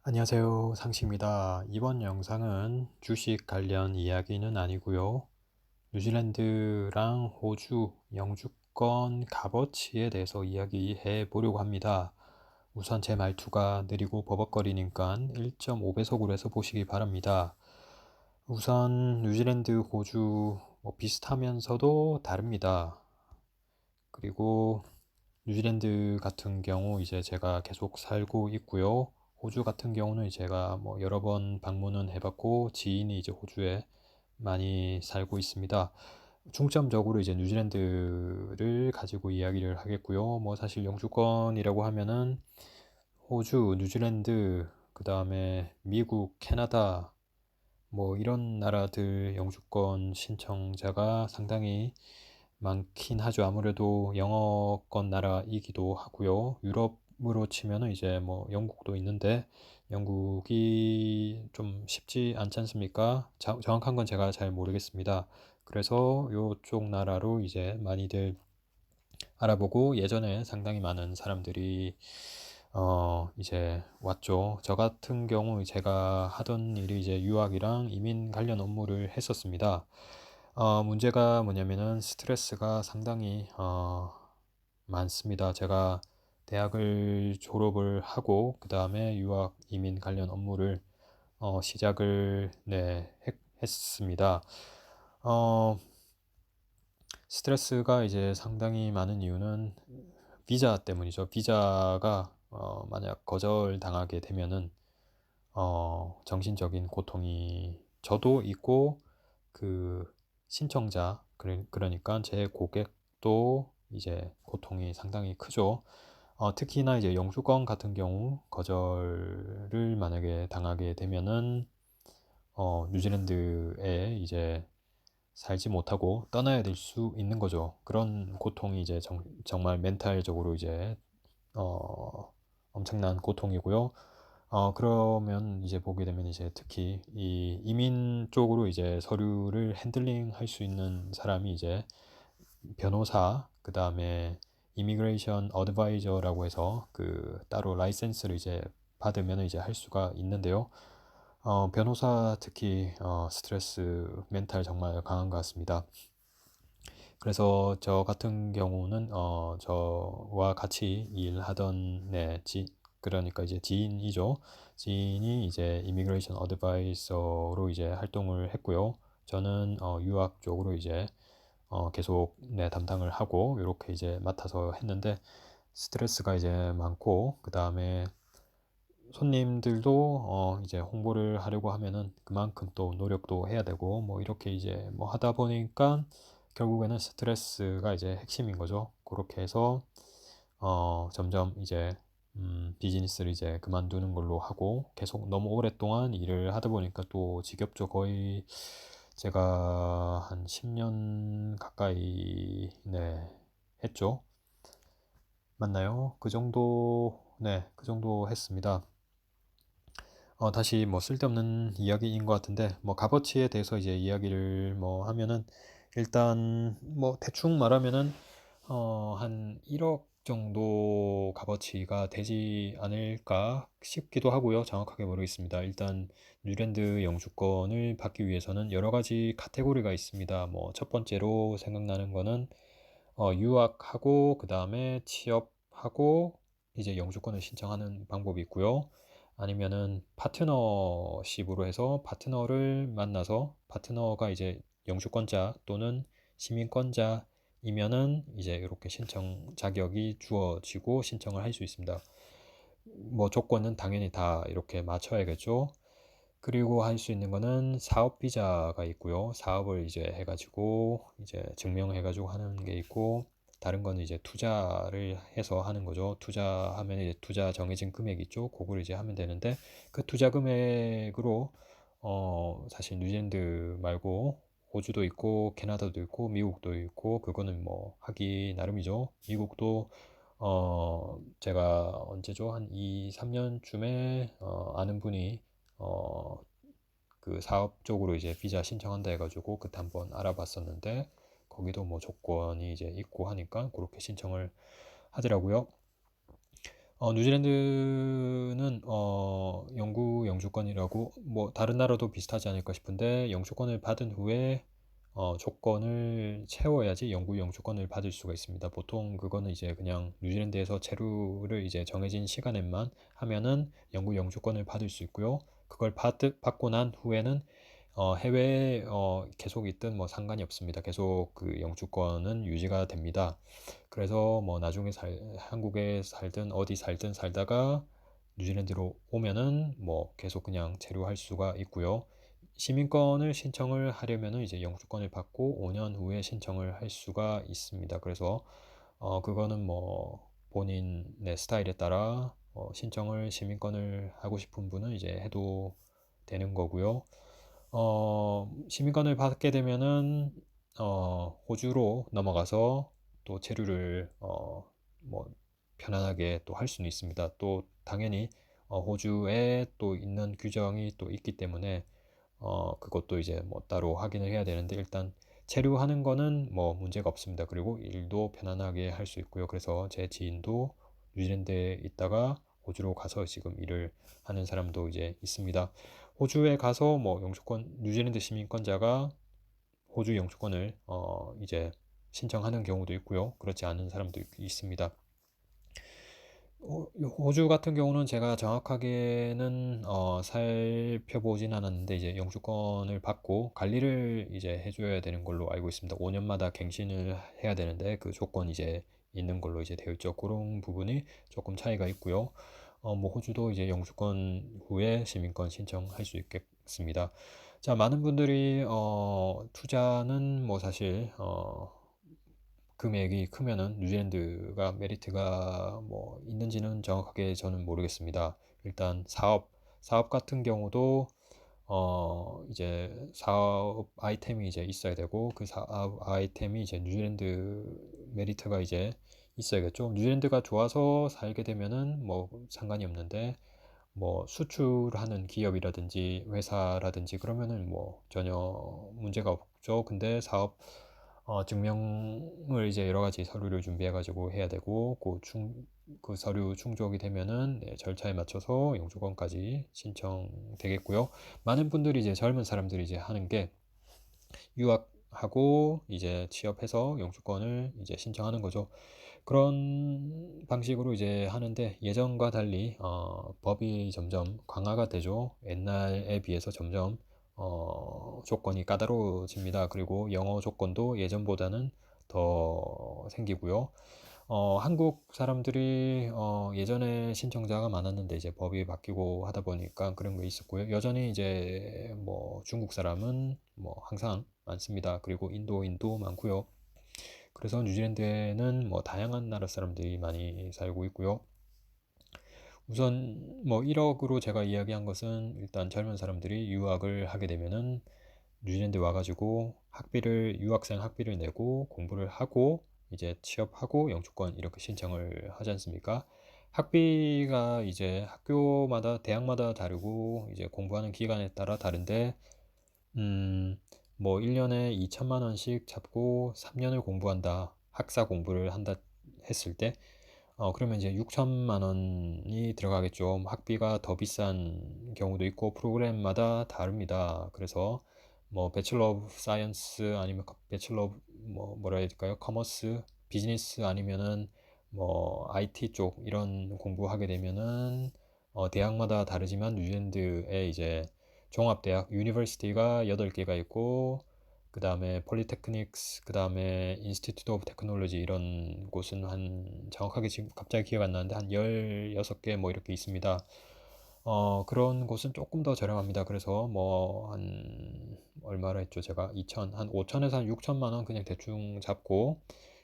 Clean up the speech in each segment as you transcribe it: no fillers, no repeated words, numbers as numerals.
안녕하세요. 상식입니다. 이번 영상은 주식 관련 이야기는 아니고요. 뉴질랜드랑 호주 영주권 값어치에 대해서 이야기해 보려고 합니다. 우선 제 말투가 느리고 버벅거리니까 1.5배속으로 해서 보시기 바랍니다. 우선 뉴질랜드, 호주 비슷하면서도 다릅니다. 그리고 뉴질랜드 같은 경우 이제 제가 계속 살고 있고요. 호주 같은 경우는 제가 여러 번 방문은 해봤고 지인이 이제 호주에 많이 살고 있습니다. 중점적으로 이제 뉴질랜드를 가지고 이야기를 하겠고요. 사실 영주권이라고 하면은 호주, 뉴질랜드, 그 다음에 미국, 캐나다 이런 나라들 영주권 신청자가 상당히 많긴 하죠. 아무래도 영어권 나라이기도 하고요. 유럽으로 치면은 이제 영국도 있는데 영국이 좀 쉽지 않지 않습니까? 정확한 건 제가 잘 모르겠습니다. 그래서 요쪽 나라로 이제 많이들 알아보고 예전에 상당히 많은 사람들이 이제 왔죠. 저 같은 경우 제가 하던 일이 이제 유학이랑 이민 관련 업무를 했었습니다. 문제가 뭐냐면은 스트레스가 상당히 많습니다. 제가 대학을 졸업을 하고 그 다음에 유학 이민 관련 업무를 시작을 했습니다. 어, 스트레스가 이제 상당히 많은 이유는 비자 때문이죠. 비자가 만약 거절당하게 되면은 정신적인 고통이 저도 있고 그 신청자 그러니까 제 고객도 이제 고통이 상당히 크죠. 특히나 이제 영주권 같은 경우 거절을 만약에 당하게 되면은 뉴질랜드에 이제 살지 못하고 떠나야 될 수 있는 거죠. 그런 고통이 이제 정말 멘탈적으로 이제 엄청난 고통이고요. 그러면 이제 보게 되면 이제 특히 이 이민 쪽으로 이제 서류를 핸들링 할 수 있는 사람이 이제 변호사, 그 다음에 이미그레이션 어드바이저라고 해서 그 따로 라이센스를 이제 받으면 이제 할 수가 있는데요. 변호사 특히 스트레스 멘탈 정말 강한 것 같습니다. 그래서 저 같은 경우는 저와 같이 일하던 그러니까 이제 지인이죠. 지인이 이제 이미그레이션 어드바이서로 이제 활동을 했고요. 저는 유학 쪽으로 이제 계속 담당을 하고 이렇게 이제 맡아서 했는데 스트레스가 이제 많고 그 다음에 손님들도 이제 홍보를 하려고 하면은 그만큼 또 노력도 해야 되고 이렇게 이제 하다 보니까 결국에는 스트레스가 이제 핵심인 거죠. 그렇게 해서 점점 이제 비즈니스를 이제 그만두는 걸로 하고 계속 너무 오랫동안 일을 하다 보니까 또 지겹죠. 거의 제가 한 10년 가까이 했죠. 맞나요? 그 정도 그 정도 했습니다. 다시 쓸데없는 이야기인 것 같은데 값어치에 대해서 이제 이야기를 하면은 일단 대충 말하면은 한 1억 정도 값어치가 되지 않을까 싶기도 하고요. 정확하게 모르겠습니다. 일단 뉴랜드 영주권을 받기 위해서는 여러 가지 카테고리가 있습니다. 첫 번째로 생각나는 거는 유학하고 그 다음에 취업하고 이제 영주권을 신청하는 방법이 있고요. 아니면은 파트너십으로 해서 파트너를 만나서 파트너가 이제 영주권자 또는 시민권자이면은 이제 이렇게 신청 자격이 주어지고 신청을 할 수 있습니다. 조건은 당연히 다 이렇게 맞춰야겠죠. 그리고 할 수 있는 거는 사업 비자가 있고요. 사업을 이제 해가지고 이제 증명해가지고 하는 게 있고 다른 거는 이제 투자를 해서 하는 거죠. 투자하면 이제 투자 정해진 금액 있죠. 그걸 이제 하면 되는데 그 투자 금액으로 사실 뉴질랜드 말고 호주도 있고 캐나다도 있고 미국도 있고 그거는 하기 나름이죠. 미국도 제가 언제죠? 한 2, 3년쯤에 아는 분이 어, 그 사업 쪽으로 이제 비자 신청한다 해가지고 그때 한번 알아봤었는데 거기도 조건이 이제 있고 하니까 그렇게 신청을 하더라고요. 뉴질랜드는 영구 영주권이라고 뭐 다른 나라도 비슷하지 않을까 싶은데 영주권을 받은 후에 조건을 채워야지 영구 영주권을 받을 수가 있습니다. 보통 그거는 이제 그냥 뉴질랜드에서 체류를 이제 정해진 시간에만 하면은 영구 영주권을 받을 수 있고요. 그걸 받고 난 후에는 해외에 계속 있든 뭐 상관이 없습니다. 계속 그 영주권은 유지가 됩니다. 그래서 뭐 나중에 한국에 살든 어디 살든 살다가 뉴질랜드로 오면은 뭐 계속 그냥 체류할 수가 있고요. 시민권을 신청을 하려면은 이제 영주권을 받고 5년 후에 신청을 할 수가 있습니다. 그래서 그거는 뭐 본인의 스타일에 따라 신청을 시민권을 하고 싶은 분은 이제 해도 되는 거고요. 시민권을 받게 되면은 호주로 넘어가서 또 체류를 뭐 편안하게 또 할 수는 있습니다. 또 당연히 호주에 또 있는 규정이 또 있기 때문에 그것도 이제 뭐 따로 확인을 해야 되는데 일단 체류하는 거는 뭐 문제가 없습니다. 그리고 일도 편안하게 할 수 있고요. 그래서 제 지인도 뉴질랜드에 있다가 호주로 가서 지금 일을 하는 사람도 이제 있습니다. 호주에 가서 뭐 영주권, 뉴질랜드 시민권자가 호주 영주권을 이제 신청하는 경우도 있고요. 그렇지 않은 사람도 있습니다. 호주 같은 경우는 제가 정확하게는 살펴보진 않았는데 이제 영주권을 받고 관리를 이제 해줘야 되는 걸로 알고 있습니다. 5년마다 갱신을 해야 되는데 그 조건이 이제 있는 걸로 이제 되어 있죠. 그런 부분이 조금 차이가 있고요. 뭐 호주도 이제 영주권 후에 시민권 신청할 수 있겠습니다. 자, 많은 분들이 투자는 뭐 사실 금액이 크면은 뉴질랜드가 메리트가 뭐 있는지는 정확하게 저는 모르겠습니다. 일단 사업 같은 경우도 이제 사업 아이템이 이제 있어야 되고 그 사업 아이템이 이제 뉴질랜드 메리트가 이제 있어야겠죠. 뉴질랜드가 좋아서 살게 되면은 뭐 상관이 없는데 뭐 수출하는 기업이라든지 회사라든지 그러면은 뭐 전혀 문제가 없죠. 근데 사업 증명을 이제 여러 가지 서류를 준비해 가지고 해야 되고 그 서류 충족이 되면은 네, 절차에 맞춰서 영주권까지 신청되겠고요. 많은 분들이 이제 젊은 사람들이 이제 하는 게 유학하고 이제 취업해서 영주권을 이제 신청하는 거죠. 그런 방식으로 이제 하는데 예전과 달리 법이 점점 강화가 되죠. 옛날에 비해서 점점 조건이 까다로워집니다. 그리고 영어 조건도 예전보다는 더 생기고요. 한국 사람들이 예전에 신청자가 많았는데 이제 법이 바뀌고 하다 보니까 그런 게 있었고요. 여전히 이제 뭐 중국 사람은 뭐 항상 많습니다. 그리고 인도인도 많고요. 그래서 뉴질랜드에는 뭐 다양한 나라 사람들이 많이 살고 있고요. 우선 뭐 1억으로 제가 이야기한 것은 일단 젊은 사람들이 유학을 하게 되면은 뉴질랜드 와가지고 유학생 학비를 내고 공부를 하고 이제 취업하고 영주권 이렇게 신청을 하지 않습니까? 학비가 이제 학교마다 대학마다 다르고 이제 공부하는 기간에 따라 다른데 음, 뭐 1년에 2천만 원씩 잡고 3년을 공부한다. 학사 공부를 한다 했을 때 그러면 이제 6천만 원이 들어가겠죠. 학비가 더 비싼 경우도 있고 프로그램마다 다릅니다. 그래서 뭐 배첼러 오브 사이언스 아니면 배첼러 오브 뭐라 해야 될까요? 커머스, 비즈니스 아니면은 뭐 IT 쪽 이런 공부하게 되면은 대학마다 다르지만 뉴질랜드에 이제 종합대학 유니버시티가 8개가 있고 그 다음에 폴리테크닉스, 그 다음에 인스티튜트 오브 테크놀로지 이런 곳은 한 정확하게 지금 갑자기 기억 안 나는데 한 16개 뭐 이렇게 있습니다. 그런 곳은 조금 더 저렴합니다. 그래서 뭐 한 얼마라 했죠? 제가 한 5천에서 한 6천만 원 그냥 대충 잡고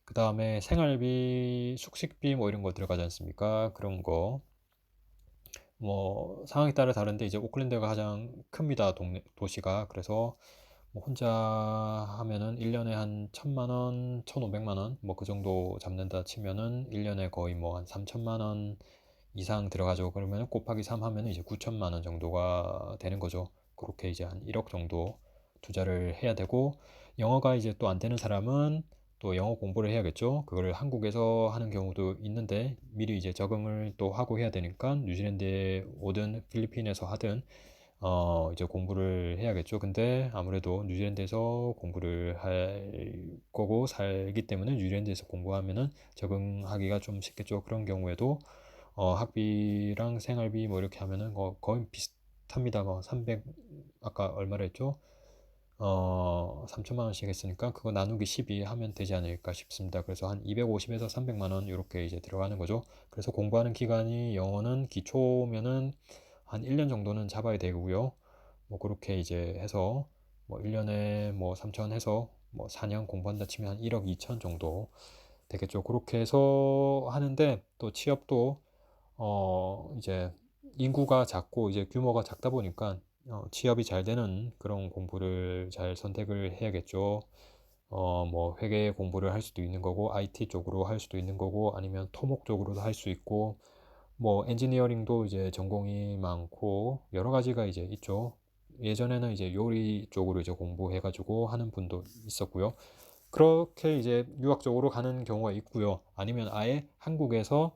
그 다음에 생활비, 숙식비 뭐 이런 거 들어가지 않습니까? 그런 거 뭐 상황에 따라 다른데 이제 오클랜드가 가장 큽니다. 도시가. 그래서 뭐 혼자 하면은 1년에 한 1,000만 원, 1,500만 원 뭐 그 정도 잡는다 치면은 1년에 거의 뭐 한 3천만 원 이상 들어가죠. 그러면 곱하기 3 하면은 이제 9천만 원 정도가 되는 거죠. 그렇게 이제 한 1억 정도 투자를 해야 되고 영어가 이제 또 안 되는 사람은 또 영어 공부를 해야겠죠. 그걸 한국에서 하는 경우도 있는데 미리 이제 적응을 또 하고 해야 되니까 뉴질랜드에 오든 필리핀에서 하든 이제 공부를 해야겠죠. 근데 아무래도 뉴질랜드에서 공부를 할 거고 살기 때문에 뉴질랜드에서 공부하면은 적응하기가 좀 쉽겠죠. 그런 경우에도 학비랑 생활비 뭐 이렇게 하면은 거의 비슷합니다. 뭐 300, 아까 얼마를 했죠? 3천만 원씩 했으니까 그거 나누기 12 하면 되지 않을까 싶습니다. 그래서 한 250에서 300만 원 이렇게 이제 들어가는 거죠. 그래서 공부하는 기간이 영어는 기초면은 한 1년 정도는 잡아야 되고요. 뭐 그렇게 이제 해서 뭐 1년에 뭐 3천 해서 뭐 4년 공부한다 치면 한 1억 2천 정도 되겠죠. 그렇게 해서 하는데 또 취업도 이제 인구가 작고 이제 규모가 작다 보니까 취업이 잘 되는 그런 공부를 잘 선택을 해야겠죠. 뭐 회계 공부를 할 수도 있는 거고 IT 쪽으로 할 수도 있는 거고 아니면 토목 쪽으로도 할 수 있고 뭐 엔지니어링도 이제 전공이 많고 여러 가지가 이제 있죠. 예전에는 이제 요리 쪽으로 이제 공부해 가지고 하는 분도 있었고요. 그렇게 이제 유학적으로 가는 경우가 있고요. 아니면 아예 한국에서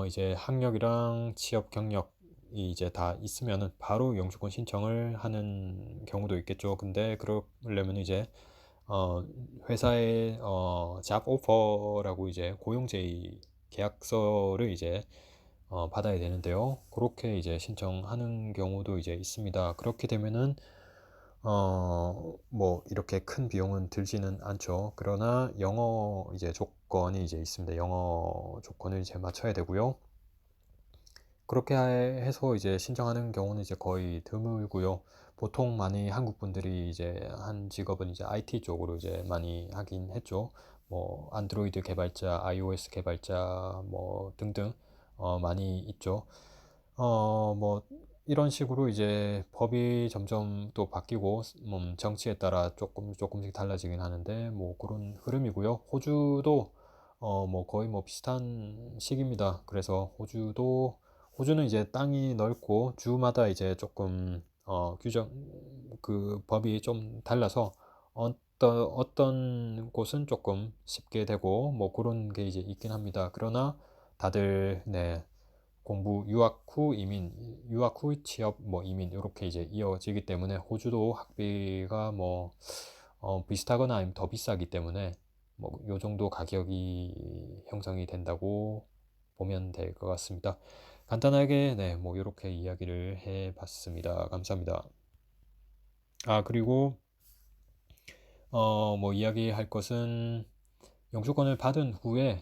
이제 학력이랑 취업 경력이 이제 다 있으면은 바로 영주권 신청을 하는 경우도 있겠죠. 근데 그러려면 이제 어, 회사의 잡 오퍼라고 이제 고용 제의 계약서를 이제 받아야 되는데요. 그렇게 이제 신청하는 경우도 이제 있습니다. 그렇게 되면은 뭐 이렇게 큰 비용은 들지는 않죠. 그러나 영어 이제 조건이 이제 있습니다. 영어 조건을 이제 맞춰야 되고요. 그렇게 해서 이제 신청하는 경우는 이제 거의 드물고요. 보통 많이 한국 분들이 이제 한 직업은 이제 IT 쪽으로 이제 많이 하긴 했죠. 뭐 안드로이드 개발자, iOS 개발자 뭐 등등 많이 있죠. 뭐 이런 식으로 이제 법이 점점 또 바뀌고 정치에 따라 조금씩 달라지긴 하는데 뭐 그런 흐름이고요. 호주도 뭐 거의 뭐 비슷한 시기입니다. 그래서 호주는 이제 땅이 넓고 주마다 이제 조금 규정 그 법이 좀 달라서 어떤 곳은 조금 쉽게 되고 뭐 그런 게 이제 있긴 합니다. 그러나 다들 네 유학 후 이민, 유학 후 취업, 뭐 이민 이렇게 이제 이어지기 때문에 호주도 학비가 뭐 비슷하거나 아니면 더 비싸기 때문에 뭐 요 정도 가격이 형성이 된다고 보면 될 것 같습니다. 간단하게 네, 뭐 이렇게 이야기를 해봤습니다. 감사합니다. 아, 그리고 뭐 이야기할 것은 영주권을 받은 후에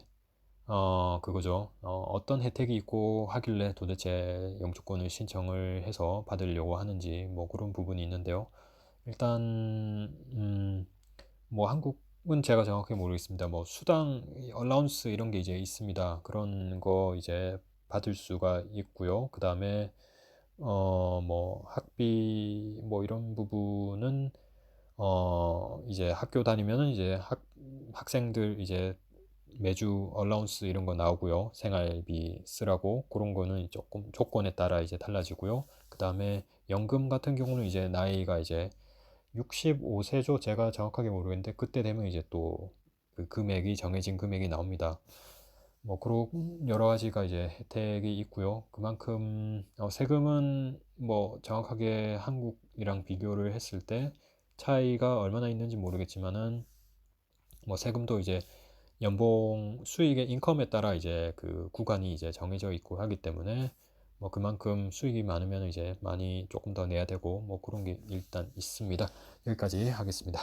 그거죠. 어떤 혜택이 있고 하길래 도대체 영주권을 신청을 해서 받으려고 하는지 뭐 그런 부분이 있는데요. 일단 뭐 한국은 제가 정확히 모르겠습니다. 뭐 수당, 얼라운스 이런 게 이제 있습니다. 그런 거 이제 받을 수가 있고요. 그 다음에 뭐 학비 뭐 이런 부분은 이제 학교 다니면은 이제 학생들 이제 매주 얼라운스 이런 거 나오고요. 생활비 쓰라고 그런 거는 조금 조건에 따라 이제 달라지고요. 그 다음에 연금 같은 경우는 이제 나이가 이제 65세죠. 제가 정확하게 모르겠는데 그때 되면 이제 또 그 금액이 정해진 금액이 나옵니다. 뭐 그런 여러 가지가 이제 혜택이 있고요. 그만큼 세금은 뭐 정확하게 한국이랑 비교를 했을 때 차이가 얼마나 있는지 모르겠지만은 뭐 세금도 이제 연봉 수익의 인컴에 따라 이제 그 구간이 이제 정해져 있고 하기 때문에 뭐 그만큼 수익이 많으면 이제 많이 조금 더 내야 되고 뭐 그런 게 일단 있습니다. 여기까지 하겠습니다.